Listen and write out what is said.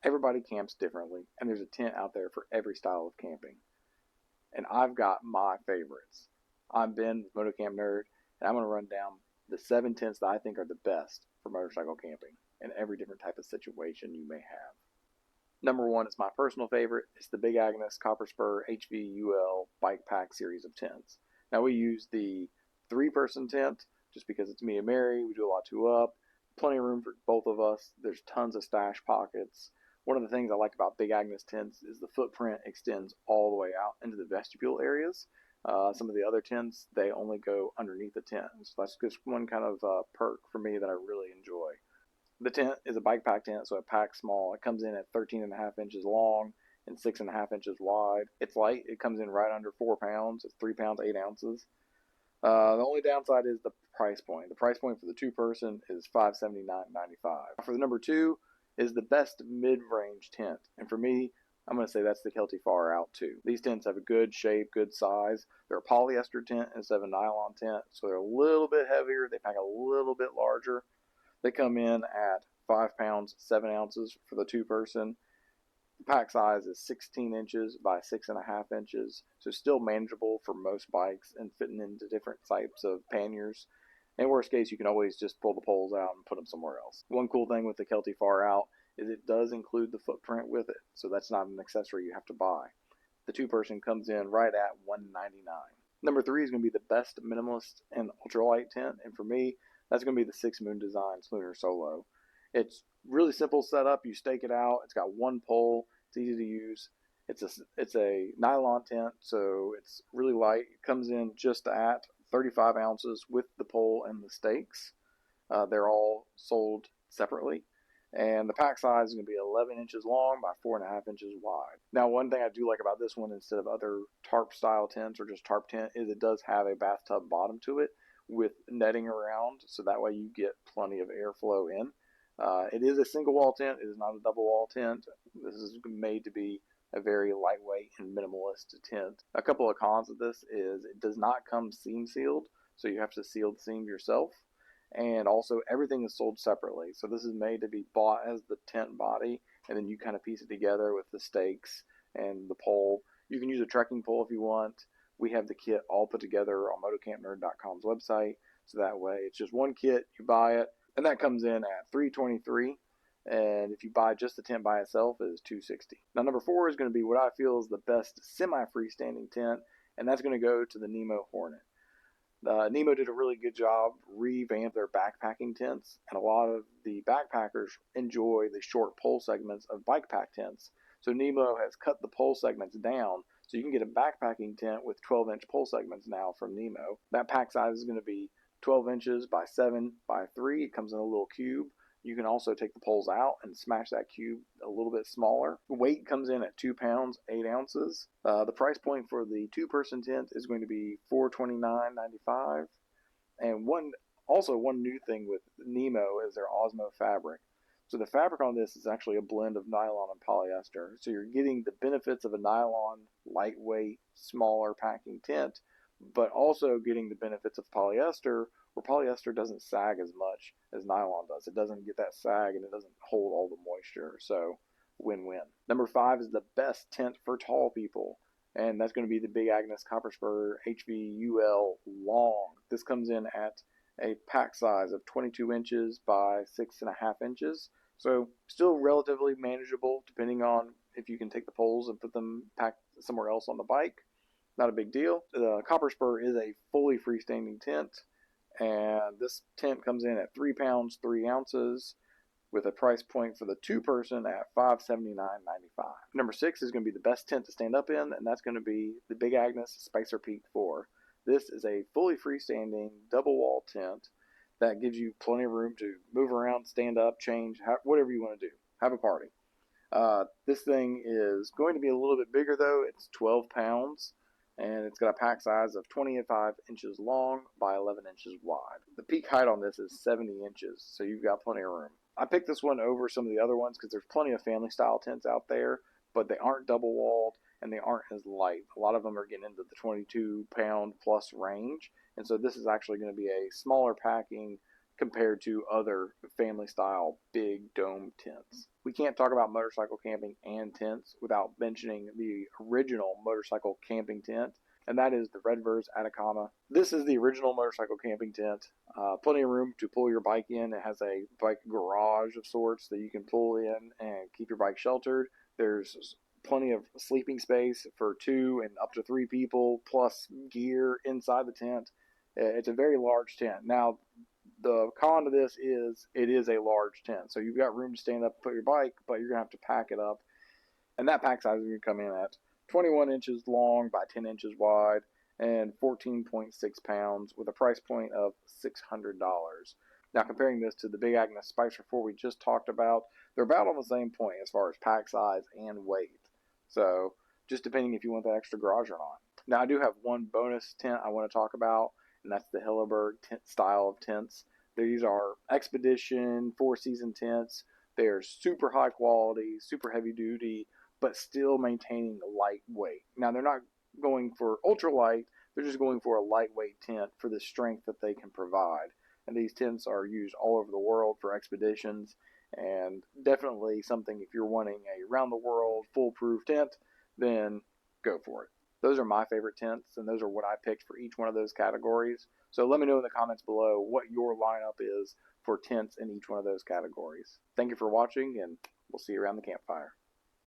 Everybody camps differently, and there's a tent out there for every style of camping. And I've got my favorites. I'm Ben with MotoCamp Nerd, and I'm going to run down the 7 tents that I think are the best for motorcycle camping in every different type of situation you may have. Number 1 is my personal favorite. It's the Big Agnes Copper Spur HVUL Bike Pack series of tents. Now we use the 3-person tent just because it's me and Mary. We do a lot 2 up. Plenty of room for both of us. There's tons of stash pockets. One of the things I like about Big Agnes tents is the footprint extends all the way out into the vestibule areas. Some of the other tents, they only go underneath the tent. So that's just one kind of perk for me that I really enjoy. The tent is a bike pack tent, so it packs small. It comes in at 13.5 inches long and 6.5 inches wide. It's light. It comes in right under 4 pounds. It's 3 pounds, 8 ounces. The only downside is the price point. The price point for the 2-person is $579.95. For the number 2 is the best mid-range tent. And for me, I'm going to say that's the Kelty Far Out 2. These tents have a good shape, good size. They're a polyester tent instead of a nylon tent, so they're a little bit heavier. They pack a little bit larger. They come in at 5 pounds, 7 ounces for the 2-person. The pack size is 16 inches by 6.5 inches, so still manageable for most bikes and fitting into different types of panniers. In worst case, you can always just pull the poles out and put them somewhere else. One cool thing with the Kelty Far Out is it does include the footprint with it, so that's not an accessory you have to buy. The 2-person comes in right at $199. Number 3 is going to be the best minimalist and ultralight tent, and for me, that's going to be the 6 Moon Designs Lunar Solo. It's really simple setup. You stake it out. It's got one pole. It's easy to use. It's a nylon tent, so it's really light. It comes in just at 35 ounces with the pole and the stakes. They're all sold separately. And the pack size is going to be 11 inches long by 4.5 inches wide. Now, one thing I do like about this one instead of other tarp style tents or just tarp tent is it does have a bathtub bottom to it with netting around, so that way you get plenty of airflow in. It is a single wall tent. It is not a double wall tent. This is made to be a very lightweight and minimalist tent. A couple of cons of this is it does not come seam sealed, so you have to seal the seam yourself. And also everything is sold separately. So this is made to be bought as the tent body, and then you kind of piece it together with the stakes and the pole. You can use a trekking pole if you want. We have the kit all put together on MotoCampNerd.com's website. So that way it's just one kit, you buy it, and that comes in at $323. And if you buy just the tent by itself, it is $260. Now number 4 is going to be what I feel is the best semi-freestanding tent, and that's going to go to the Nemo Hornet. Nemo did a really good job revamp their backpacking tents, and a lot of the backpackers enjoy the short pole segments of bike pack tents. So Nemo has cut the pole segments down, so you can get a backpacking tent with 12-inch pole segments now from Nemo. That pack size is going to be 12 inches by 7 by 3. It comes in a little cube. You can also take the poles out and smash that cube a little bit smaller. The weight comes in at 2 pounds, 8 ounces. The price point for the 2-person tent is going to be $429.95. And one new thing with Nemo is their Osmo fabric. So the fabric on this is actually a blend of nylon and polyester. So you're getting the benefits of a nylon, lightweight, smaller packing tent, but also getting the benefits of polyester, where polyester doesn't sag as much as nylon does. It doesn't get that sag and it doesn't hold all the moisture. So win-win. Number 5 is the best tent for tall people, and that's going to be the Big Agnes Copper Spur HVUL Long. This comes in at a pack size of 22 inches by 6.5 inches. So still relatively manageable depending on if you can take the poles and put them packed somewhere else on the bike. Not a big deal. The Copper Spur is a fully freestanding tent, and this tent comes in at 3 pounds, 3 ounces with a price point for the 2-person at $579.95. Number 6 is going to be the best tent to stand up in, and that's going to be the Big Agnes Spicer Peak 4. This is a fully freestanding double wall tent that gives you plenty of room to move around, stand up, change, whatever you want to do. Have a party. This thing is going to be a little bit bigger though. It's 12 pounds. And it's got a pack size of 25 inches long by 11 inches wide. The peak height on this is 70 inches, so you've got plenty of room. I picked this one over some of the other ones because there's plenty of family-style tents out there, but they aren't double-walled and they aren't as light. A lot of them are getting into the 22-pound plus range, and so this is actually going to be a smaller packing compared to other family style big dome tents. We can't talk about motorcycle camping and tents without mentioning the original motorcycle camping tent, and that is the Redvers Atacama. This is the original motorcycle camping tent. Plenty of room to pull your bike in. It has a bike garage of sorts that you can pull in and keep your bike sheltered. There's plenty of sleeping space for 2 and up to 3 people, plus gear inside the tent. It's a very large tent. Now, the con to this is it is a large tent. So you've got room to stand up and put your bike, but you're going to have to pack it up. And that pack size is going to come in at 21 inches long by 10 inches wide and 14.6 pounds with a price point of $600. Now, comparing this to the Big Agnes Spicer 4 we just talked about, they're about on the same point as far as pack size and weight. So, just depending if you want that extra garage or not. Now, I do have one bonus tent I want to talk about, and that's the Hilleberg tent style of tents. These are expedition 4-season tents. They're super high quality, super heavy duty, but still maintaining lightweight. Now, they're not going for ultralight, they're just going for a lightweight tent for the strength that they can provide. And these tents are used all over the world for expeditions, and definitely something if you're wanting a round the world foolproof tent, then go for it. Those are my favorite tents, and those are what I picked for each one of those categories. So let me know in the comments below what your lineup is for tents in each one of those categories. Thank you for watching, and we'll see you around the campfire.